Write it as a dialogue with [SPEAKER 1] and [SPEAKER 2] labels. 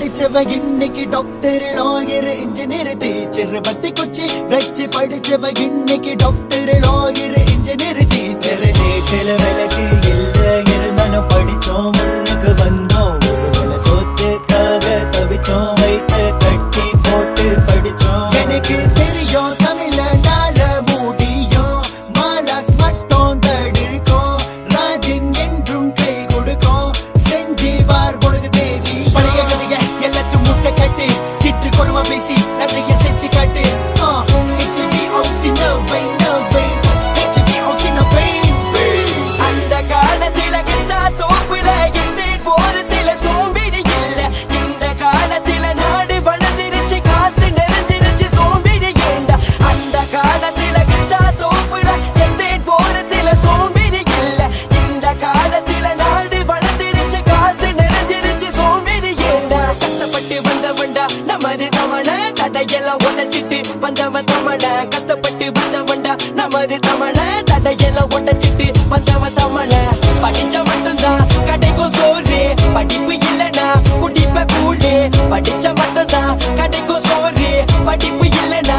[SPEAKER 1] படிச்சவ இன்னைக்கு doctor lawyer engineer teacher பத்தி குச்சி வச்சு படிச்சவ இன்னைக்கு டாக்டர் லாயர் இன்ஜினியர் டீச்சர் வீட்டுல விளக்கு இல்ல இருந்தாலும் படிச்சோம் முன்னுக்கு வந்தோம் ஒரு வேளை சொத்துக்காக தவிச்சோம் வயிற்று கட்டி போட்டு படிச்சோம் எனக்கு தெரியும் தமிழனால முடியும் மாலாஸ் மட்டும் தடுக்கும் ராஜின் என்றும் கை கொடுக்கும் செஞ்சு வார் பொழுது தேவி பழைய கதைய எல்லாத்தையும் முட்டை கட்டு கிட்டு கொடுமை பேசி நிறைய செஞ்சு காட்டு
[SPEAKER 2] அந்த காலத்தில கிட்டா தோப்புல எஸ்டேட் போறதில சோம்பேறி இல்ல இந்த காலத்தில நாடு வளர்ந்துருச்சு காசு நிறைஞ்சிருச்சு சோம்பேறி ஏண்டா அந்த காலத்தில கிட்டா தோப்புல எஸ்டேட் போறதில சோம்பேறி இல்ல இந்த காலத்தில நாடு வளர்ந்துருச்சு காசு நிறைஞ்சிருச்சு சோம்பேறி ஏண்டா கஷ்டப்பட்டு வந்தவன்டா நமது தமிழ தடையெல்லாம் உடைச்சிட்டு வந்தவன் தமிழ கஷ்டப்பட்டு வந்தவன்டா நமது தமிழ தடையெல்லாம் உடைச்சிட்டு வந்தவன் தமிழ படிச்ச மட்டும்தான் கடைக்கும் சோறு படிப்பு இல்லனா குடிப்ப கூழு படிச்ச மட்டும்தான் கடைக்கும் சோறு படிப்பு இல்லனா